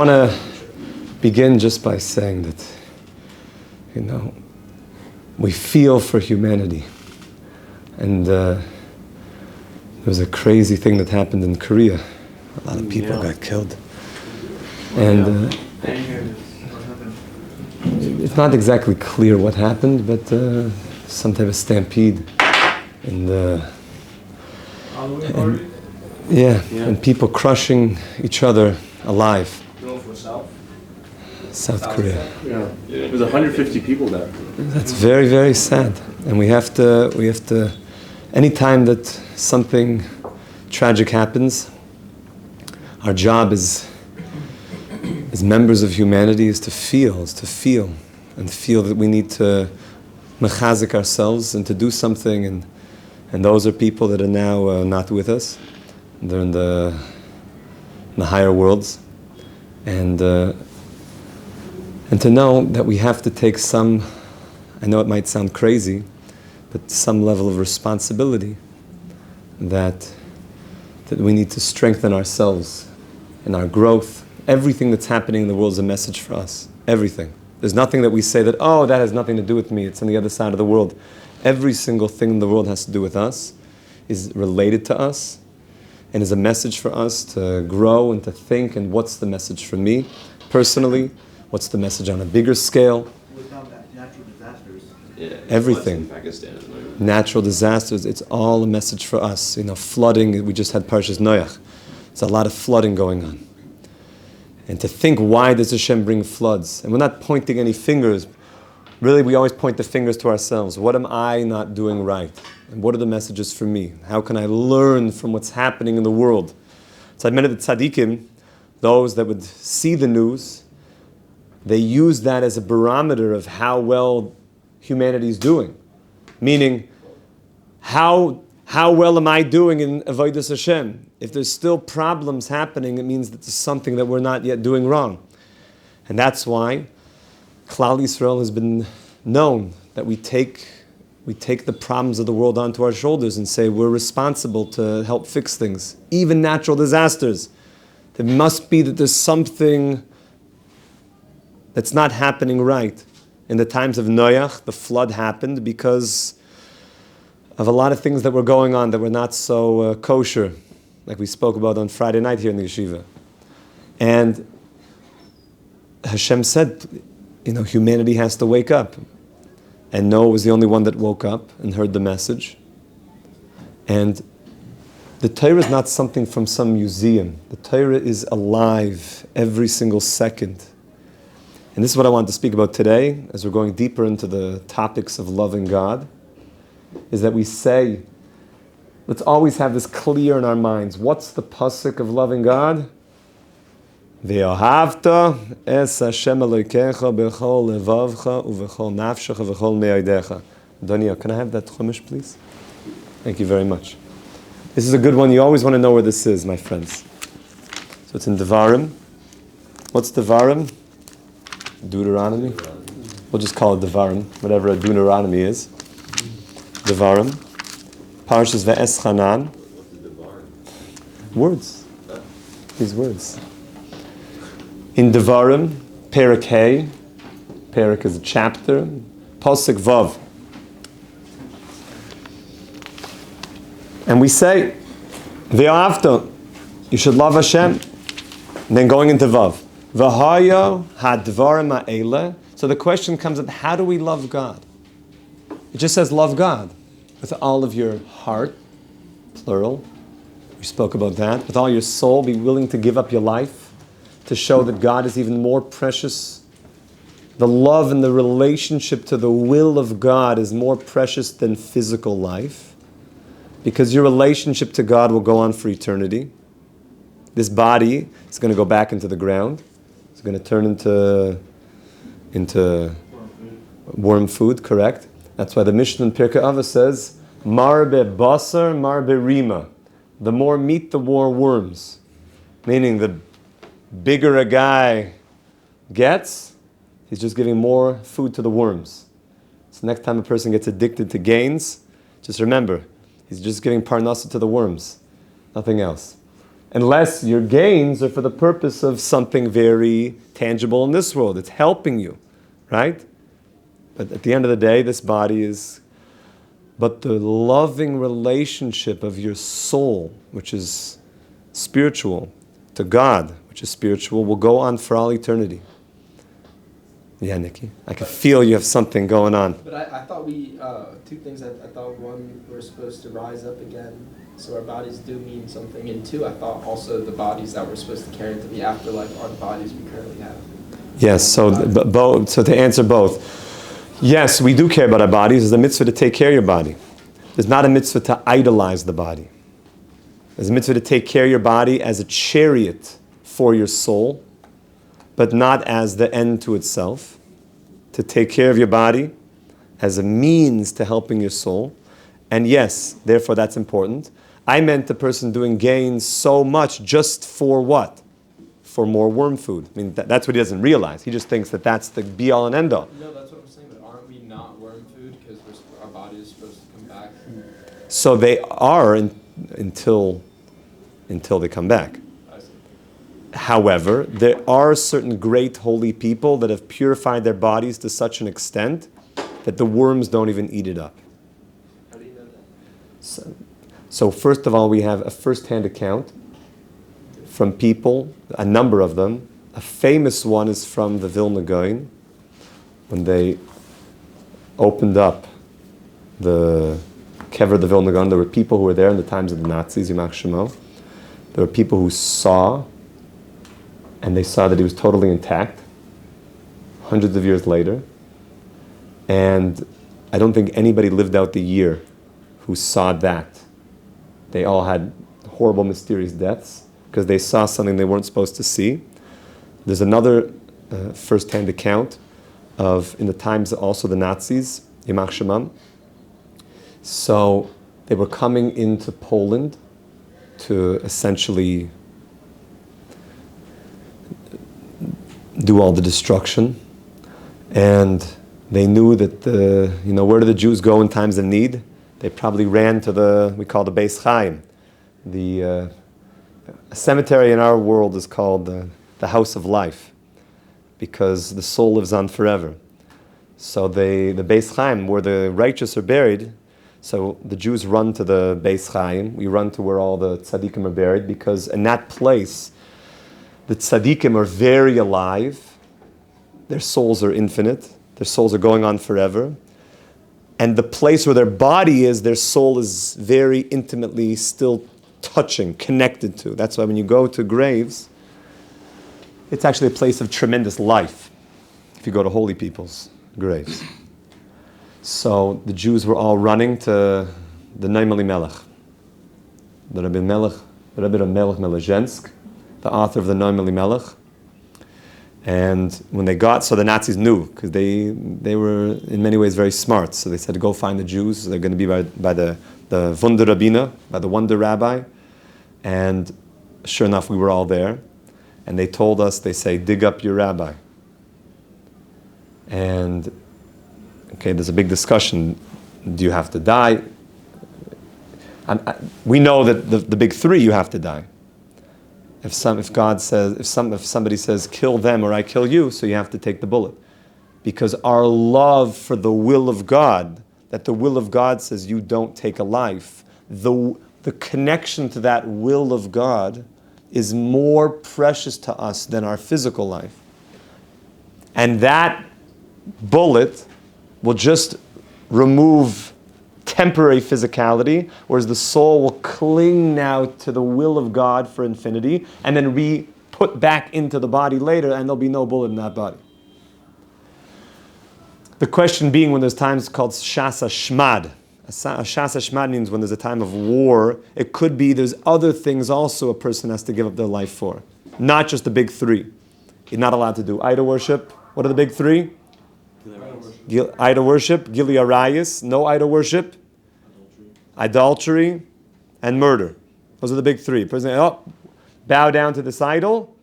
I want to begin just by saying that, we feel for humanity. And there was a crazy thing that happened in Korea. A lot of people got killed. And it's not exactly clear what happened, but some type of stampede. And people crushing each other alive. South Korea. Yeah, it was 150 people there. That's very, very sad. And we have to, anytime that something tragic happens, our job as members of humanity is to feel that we need to mechazik ourselves and to do something. And those are people that are now not with us. They're in the higher worlds. And to know that we have to take some, I know it might sound crazy, but some level of responsibility that we need to strengthen ourselves in our growth. Everything that's happening in the world is a message for us. Everything. There's nothing that we say that, that has nothing to do with me. It's on the other side of the world. Every single thing in the world has to do with us, is related to us, and is a message for us to grow and to think, and what's the message for me personally? What's the message on a bigger scale? Without natural disasters. Everything. Natural disasters, it's all a message for us. Flooding, we just had Parshas Noach. There's a lot of flooding going on. And to think, why does Hashem bring floods? And we're not pointing any fingers. Really, we always point the fingers to ourselves. What am I not doing right? And what are the messages for me? How can I learn from what's happening in the world? So I met the tzaddikim, those that would see the news, they use that as a barometer of how well humanity is doing. Meaning, how well am I doing in Avodas Hashem? If there's still problems happening, it means that there's something that we're not yet doing wrong. And that's why Klal Yisrael has been known that we take the problems of the world onto our shoulders and say we're responsible to help fix things. Even natural disasters. There must be that there's something that's not happening right. In the times of Noach, the flood happened because of a lot of things that were going on that were not so kosher, like we spoke about on Friday night here in the yeshiva. And Hashem said, humanity has to wake up. And Noah was the only one that woke up and heard the message. And the Torah is not something from some museum. The Torah is alive every single second. And this is what I want to speak about today, as we're going deeper into the topics of loving God, is that we say, let's always have this clear in our minds. What's the pasuk of loving God? Ve'ahavta es Hashem Elokecha b'chol levavcha u'v'chol nafshecha v'chol me'odecha. Daniel, can I have that chumash, please? Thank you very much. This is a good one. You always want to know where this is, my friends. So it's in Devarim. What's Devarim? Deuteronomy? We'll just call it Devarim, whatever a Deuteronomy is. Devarim. Parshas Ve'eschanan. Words. These words. In Devarim, Perek Hey. Perek is a chapter. Pasuk Vav. And we say, Ve'ahavta, you should love Hashem. And then going into Vav. V'hayo hadvarim ha'ele. So the question comes up, how do we love God? It just says love God with all of your heart, plural. We spoke about that. With all your soul, be willing to give up your life to show that God is even more precious. The love and the relationship to the will of God is more precious than physical life, because your relationship to God will go on for eternity. This body is going to go back into the ground. It's going to turn into worm food, correct? That's why the Mishnah in Pirkei Avos says, Marbe basar, marbe rima. The more meat, the more worms. Meaning the bigger a guy gets, he's just giving more food to the worms. So next time a person gets addicted to gains, just remember, he's just giving parnasa to the worms, nothing else. Unless your gains are for the purpose of something very tangible in this world. It's helping you, right? But at the end of the day, this body is... But the loving relationship of your soul, which is spiritual, to God, which is spiritual, will go on for all eternity. Yeah, Nikki, I can feel you have something going on. But I thought two things. I thought one, we're supposed to rise up again, so our bodies do mean something. And two, I thought also the bodies that we're supposed to carry into the afterlife are the bodies we currently have. Yes, so to answer both, yes, we do care about our bodies. There's a mitzvah to take care of your body. There's not a mitzvah to idolize the body. There's a mitzvah to take care of your body as a chariot for your soul, but not as the end to itself. To take care of your body as a means to helping your soul. And yes, therefore that's important. I meant the person doing gains so much just for what? For more worm food. I mean, that's what he doesn't realize. He just thinks that that's the be-all and end-all. No, that's what I'm saying, but aren't we not worm food because our body is supposed to come back? So they are until they come back. However, there are certain great holy people that have purified their bodies to such an extent that the worms don't even eat it up. How do you know that? So first of all, we have a first-hand account from people, a number of them. A famous one is from the Vilna Gaon, when they opened up the Chevra, the Vilna Gaon. There were people who were there in the times of the Nazis, Yimach Shemo. There were people who saw, and they saw that he was totally intact, hundreds of years later. And I don't think anybody lived out the year who saw that. They all had horrible, mysterious deaths because they saw something they weren't supposed to see. There's another first-hand account of, in the times also the Nazis, Yimach Shemam. So they were coming into Poland to essentially do all the destruction, and they knew that where do the Jews go in times of need? They probably ran to we call the Beis Chaim. The cemetery in our world is called the House of Life, because the soul lives on forever. So the Beis Chaim, where the righteous are buried, so the Jews run to the Beis Chaim. We run to where all the tzaddikim are buried, because in that place, the tzaddikim are very alive. Their souls are infinite. Their souls are going on forever. And the place where their body is, their soul is very intimately still touching, connected to. That's why when you go to graves, it's actually a place of tremendous life, if you go to holy people's graves. So the Jews were all running to the Naimali Melech, the Rabbi Melech Melezhensk, the author of the Naimali Melech. And when they got, so the Nazis knew, because they were in many ways very smart. So they said, go find the Jews. They're going to be by the Wunder Rabbiner, by the Wonder Rabbi. And sure enough, we were all there. And they told us, they say, dig up your rabbi. And, okay, there's a big discussion. Do you have to die? We know that the big three, you have to die. If somebody says, kill them or I kill you, so you have to take the bullet. Because our love for the will of God, that the will of God says you don't take a life, the connection to that will of God is more precious to us than our physical life. And that bullet will just remove temporary physicality, whereas the soul will cling now to the will of God for infinity, and then be put back into the body later, and there'll be no bullet in that body. The question being, when there's times called Shasa Shmad. A Shasa Shmad means when there's a time of war, it could be there's other things also a person has to give up their life for. Not just the big three. You're not allowed to do idol worship. What are the big three? Idol worship, Gili Arayis, no idol worship, adultery, and murder. Those are the big three. Person, bow down to this idol,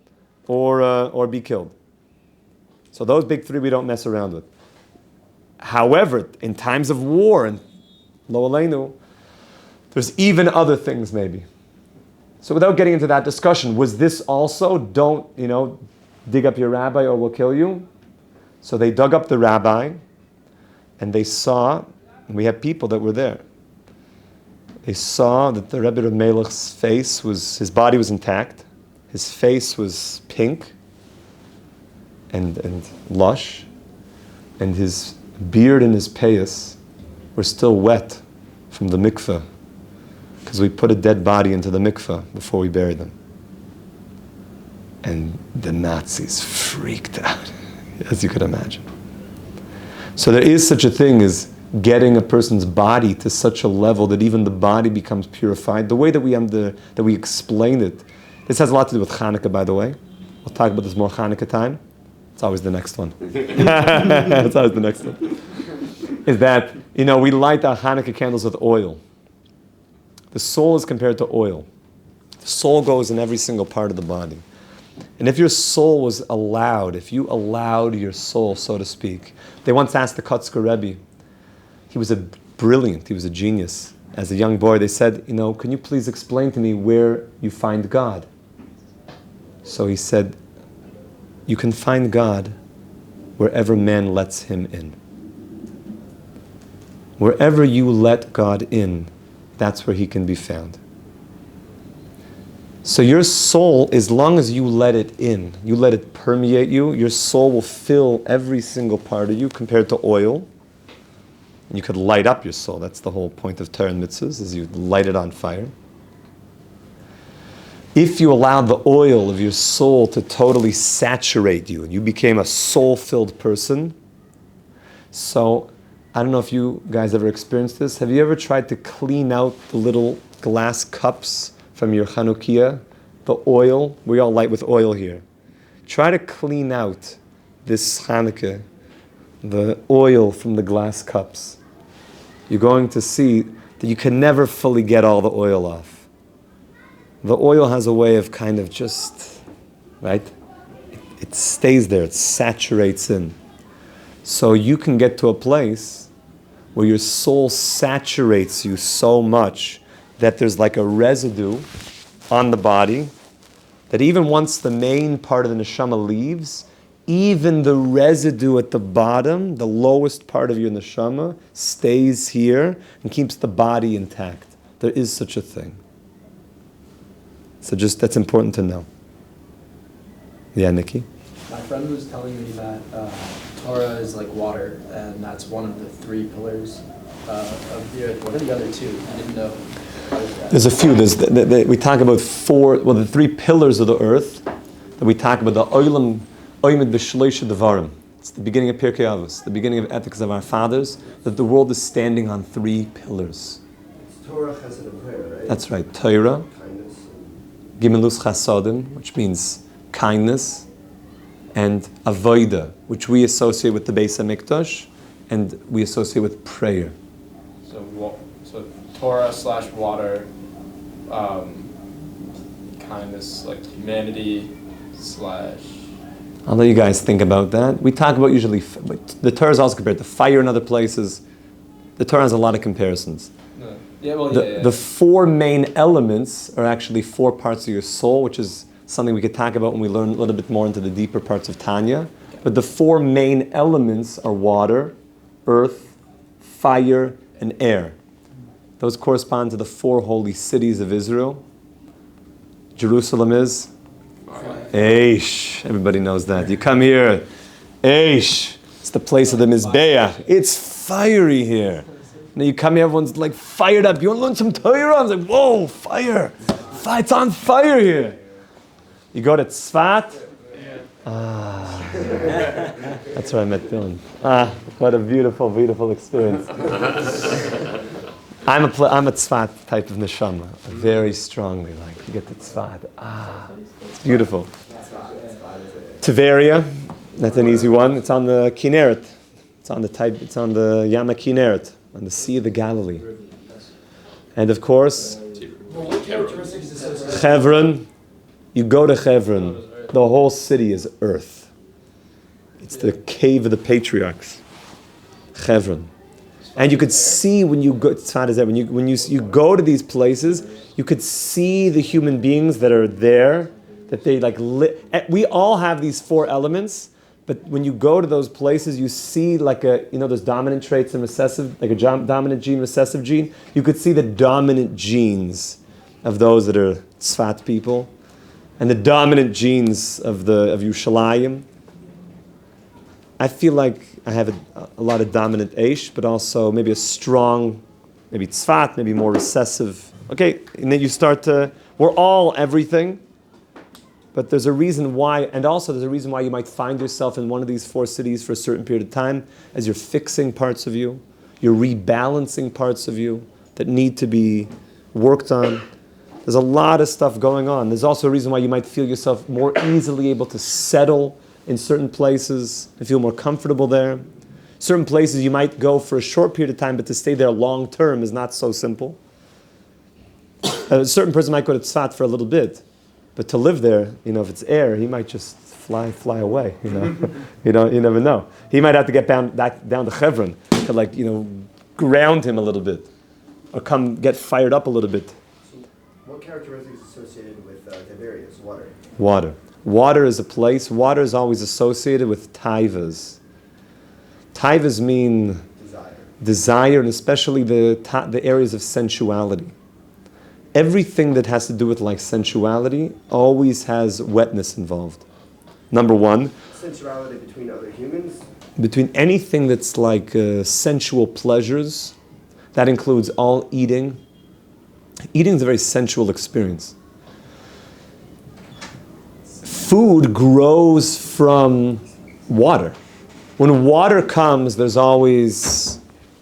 or be killed. So those big three we don't mess around with. However, in times of war, and lo aleinu, there's even other things maybe. So without getting into that discussion, was this also, don't, dig up your rabbi or we'll kill you? So they dug up the rabbi and they saw, and we had people that were there, they saw that the Rebbe Reb Melech's face his body was intact, his face was pink and lush, and his beard and his payas were still wet from the mikveh, because we put a dead body into the mikveh before we buried them. And the Nazis freaked out, as you could imagine. So there is such a thing as getting a person's body to such a level that even the body becomes purified. The way that we explain it, this has a lot to do with Hanukkah, by the way. We'll talk about this more Hanukkah time. It's always the next one. It's always the next one. Is that, we light our Hanukkah candles with oil. The soul is compared to oil. The soul goes in every single part of the body. And if your soul was allowed, if you allowed your soul, so to speak, they once asked the Kotzker Rebbe, he was he was a genius. As a young boy, they said, can you please explain to me where you find God? So he said, you can find God wherever man lets him in. Wherever you let God in, that's where he can be found. So your soul, as long as you let it in, you let it permeate you, your soul will fill every single part of you compared to oil. You could light up your soul. That's the whole point of Torah and mitzvahs, is you light it on fire. If you allowed the oil of your soul to totally saturate you and you became a soul-filled person, so I don't know if you guys ever experienced this. Have you ever tried to clean out the little glass cups from your Hanukkah? The oil, we all light with oil here. Try to clean out this Hanukkah, the oil from the glass cups. You're going to see that you can never fully get all the oil off. The oil has a way of kind of just, right? It stays there, it saturates in. So you can get to a place where your soul saturates you so much that there's like a residue on the body, that even once the main part of the neshama leaves, even the residue at the bottom, the lowest part of your neshama, stays here and keeps the body intact. There is such a thing. So just, that's important to know. Yeah, Nikki? My friend was telling me that Torah is like water, and that's one of the three pillars of the earth. What are the other two? I didn't know. There's a few. We talk about the three pillars of the earth that we talk about. The Olam Oimid B'Shloisha Devarim. It's the beginning of Pirkei Avos, the beginning of ethics of our fathers, that the world is standing on three pillars. It's Torah, Chesed, and prayer, right? That's right. Torah, Kindness. Gimelus Chasadim, which means kindness, and Avodah, which we associate with the Beis HaMikdash, and we associate with prayer. So Torah / water, kindness, like humanity / I'll let you guys think about that. We talk about usually, the Torah is also compared to fire in other places. The Torah has a lot of comparisons. The four main elements are actually four parts of your soul, which is something we could talk about when we learn a little bit more into the deeper parts of Tanya. But the four main elements are water, earth, fire, and air. Those correspond to the four holy cities of Israel. Jerusalem is Eish. Everybody knows that. You come here, Eish. It's the place of the Mizbeach. It's fiery here. Now you come here, everyone's like fired up. You want to learn some Torah? I was like, whoa, fire. It's on fire here. You go to Tzfat. That's where I met Dylan. What a beautiful, beautiful experience. I'm a Tzfat type of neshama, very strongly. Like you get to Tzfat. It's beautiful. Tveria, that's an easy one. It's on the Kinneret. It's on the Yama Kinneret, on the Sea of the Galilee. And of course, Chevron. You go to Chevron, the whole city is earth. It's the cave of the patriarchs. Chevron. And you could see when you go, tzfat is there, when you go to these places, you could see the human beings that are there, that they like, we all have these four elements, but when you go to those places, you see like those dominant traits and recessive, like a dominant gene, recessive gene, you could see the dominant genes of those that are tzfat people, and the dominant genes of Yerushalayim. I feel like I have a lot of dominant Eish, but also maybe a strong, maybe tzfat, maybe more recessive. Okay, and then you start to, we're all everything, but there's a reason why, and also there's a reason why you might find yourself in one of these four cities for a certain period of time as you're fixing parts of you, you're rebalancing parts of you that need to be worked on. There's a lot of stuff going on. There's also a reason why you might feel yourself more easily able to settle in certain places and feel more comfortable there. Certain places you might go for a short period of time, but to stay there long term is not so simple. A certain person might go to Tzfat for a little bit, but to live there, if it's air, he might just fly away. You never know. He might have to get down to Chevra to ground him a little bit, or come get fired up a little bit. What characteristics associated with Tiberius? Water. Water is a place. Water is always associated with taivas. Taivas mean desire, and especially the areas of sensuality. Everything that has to do with sensuality always has wetness involved. Number one. Sensuality between other humans? Between anything that's like sensual pleasures. That includes all eating. Eating is a very sensual experience. Food grows from water. When water comes, there's always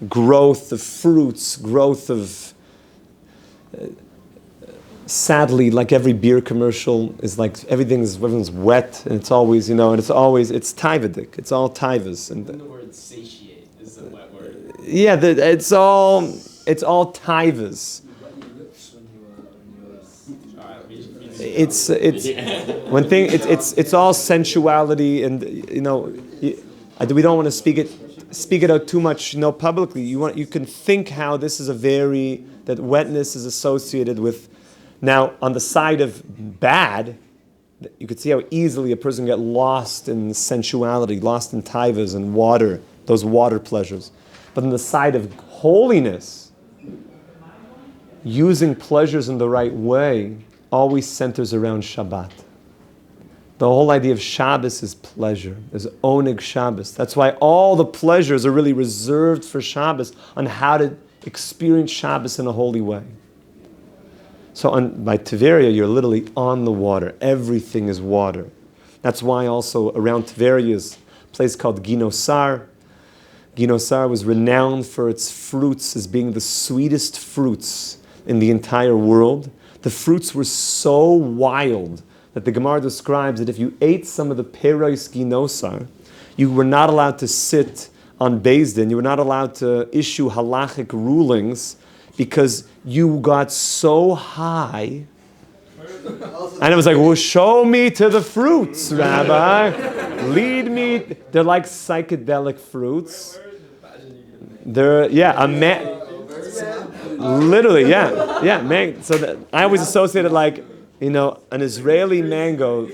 growth of fruits, growth of... sadly, like every beer commercial, is like everything's wet, and it's always, and it's taivadik. It's all taivas. And the word satiate is a wet word. Yeah, it's all taivas. It's all sensuality, and we don't want to speak it out too much, publicly. You can think how this is that wetness is associated with. Now, on the side of bad, you could see how easily a person can get lost in sensuality, lost in taivas and water, those water pleasures. But on the side of holiness, using pleasures in the right way always centers around Shabbat. The whole idea of Shabbos is pleasure, is oneg Shabbos. That's why all the pleasures are really reserved for Shabbos, on how to experience Shabbos in a holy way. So by Tiberia, you're literally on the water. Everything is water. That's why also around Tiberia is a place called Ginosar. Ginosar was renowned for its fruits as being the sweetest fruits in the entire world. The fruits were so wild that the Gemara describes that if you ate some of the Peros Ginosar, you were not allowed to sit on Beis Din, you were not allowed to issue halachic rulings, because you got so high. And it was like, well, show me to the fruits, Rabbi. Lead me. They're like psychedelic fruits. They're, literally, man. So I always associated an Israeli mango,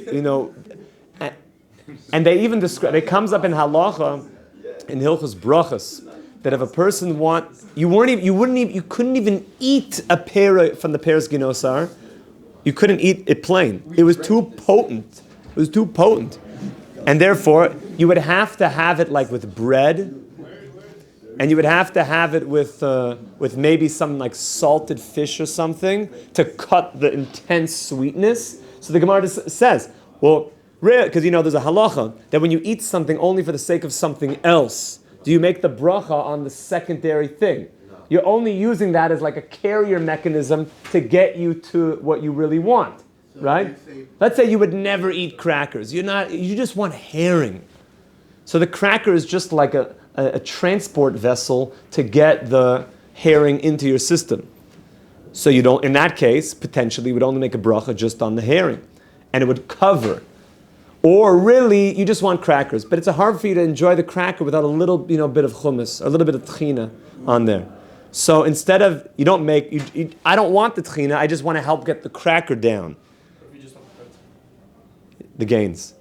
and they even describe, it comes up in halacha, in Hilchos Brachos, that if a person you couldn't even eat a pera from the Peros Ginosar. You couldn't eat it plain. It was too potent. And therefore, you would have to have it with bread, and you would have to have it with maybe some salted fish or something to cut the intense sweetness. So the Gemara says, well, because there's a halacha that when you eat something only for the sake of something else, do you make the bracha on the secondary thing? You're only using that as a carrier mechanism to get you to what you really want, right? Let's say you would never eat crackers. You just want herring. So the cracker is just like a transport vessel to get the herring into your system. So you don't, in that case, potentially you would only make a bracha just on the herring, and it would cover. Or really, you just want crackers, but it's hard for you to enjoy the cracker without a little, bit of hummus, a little bit of tchina, on there. So instead of, you don't make, I don't want the tchina, I just want to help get the cracker down. The gains.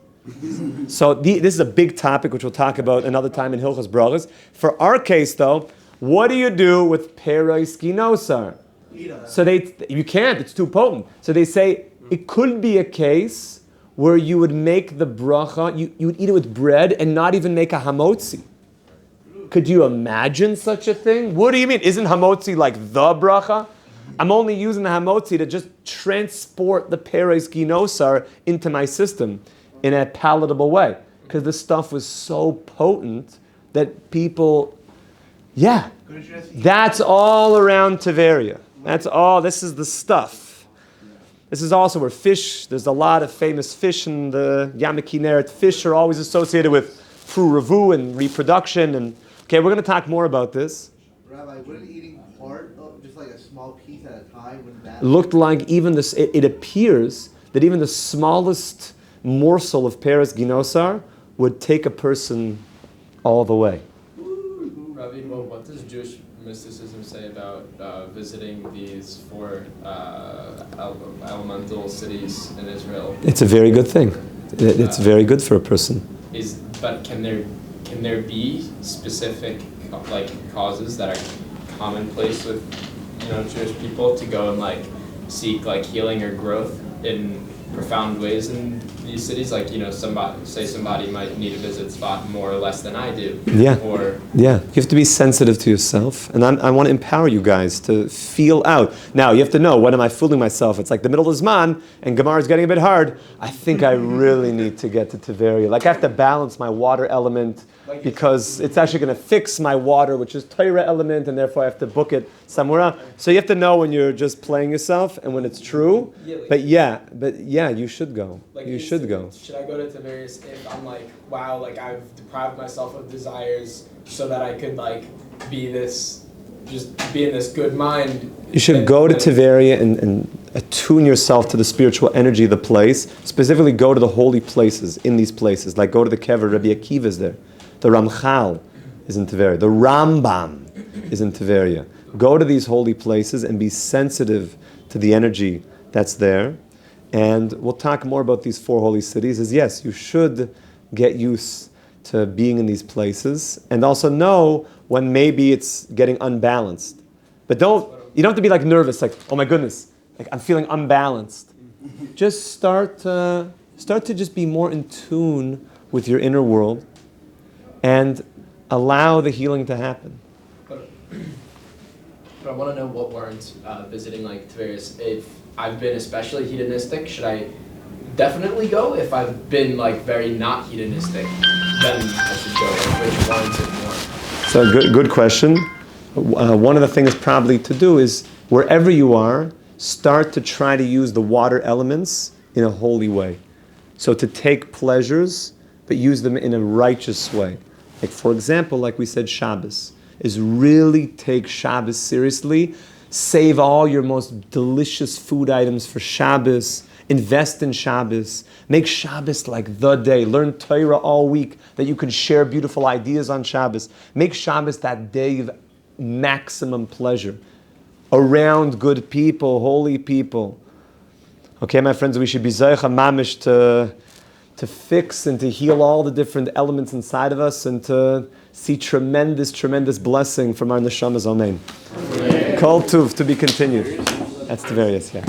So this is a big topic which we'll talk about another time in Hilchos Brachos. For our case though, what do you do with peros ginosar? So you can't, it's too potent. So they say it could be a case where you would make the bracha, you would eat it with bread and not even make a hamotzi. Could you imagine such a thing? What do you mean? Isn't hamotzi like the bracha? I'm only using the hamotzi to just transport the peres ginosar into my system in a palatable way. Because the stuff was so potent that people, that's all around Tiberia. That's all, this is the stuff. This is also where fish, there's a lot of famous fish in the Yam Kinneret. Fish are always associated with fruit and reproduction. And okay, we're going to talk more about this. Rabbi, wouldn't eating part of just like a small piece at a time wouldn't that Looked like even this, it appears that even the smallest morsel of Peres Ginosar would take a person all the way. Rabbi, well, what does Jewish mysticism say about visiting these four elemental cities in Israel? It's a very good thing. It's very good for a person. But can there be specific like causes that are commonplace with Jewish people to go and like seek like healing or growth in profound ways in these cities? Like somebody might need to visit spot more or less than I do. Yeah. You have to be sensitive to yourself, and I want to empower you guys to feel out. Now you have to know, when am I fooling myself? It's like the middle of Zman and Gemara is getting a bit hard. I think I really need to get to Tiberia. Like I have to balance my water element because it's actually going to fix my water, which is Torah element, and therefore I have to book it somewhere else. So you have to know when you're just playing yourself and when it's true. But you should go. You should go. Should I go to Tiberias if I'm like, wow, like I've deprived myself of desires so that I could like be in this good mind? You should go to Tiberia and attune yourself to the spiritual energy of the place. Specifically, go to the holy places in these places. Like go to the Chevra. Rabbi Akiva is there. The Ramchal is in Tiberia. The Rambam is in Tiberia. Go to these holy places and be sensitive to the energy that's there. And we'll talk more about these four holy cities. Is yes, you should get used to being in these places and also know when maybe it's getting unbalanced. But you don't have to be like nervous, like, oh my goodness, like I'm feeling unbalanced. Just start to just be more in tune with your inner world and allow the healing to happen. But I want to know what warrants visiting like Tiberias. If I've been especially hedonistic, should I definitely go? If I've been like very not hedonistic, then I should go. Like, which warrants it more? So good question. One of the things probably to do is wherever you are, start to try to use the water elements in a holy way. So to take pleasures, but use them in a righteous way. Like for example, like we said, Shabbos is really take Shabbos seriously. Save all your most delicious food items for Shabbos. Invest in Shabbos. Make Shabbos like the day. Learn Torah all week that you can share beautiful ideas on Shabbos. Make Shabbos that day of maximum pleasure. Around good people, holy people. Okay, my friends, we should be Zaycha Mamish to fix and to heal all the different elements inside of us and to see tremendous, tremendous blessing from our neshamas. Amen. Kol Tuv, to be continued. That's the various, yeah.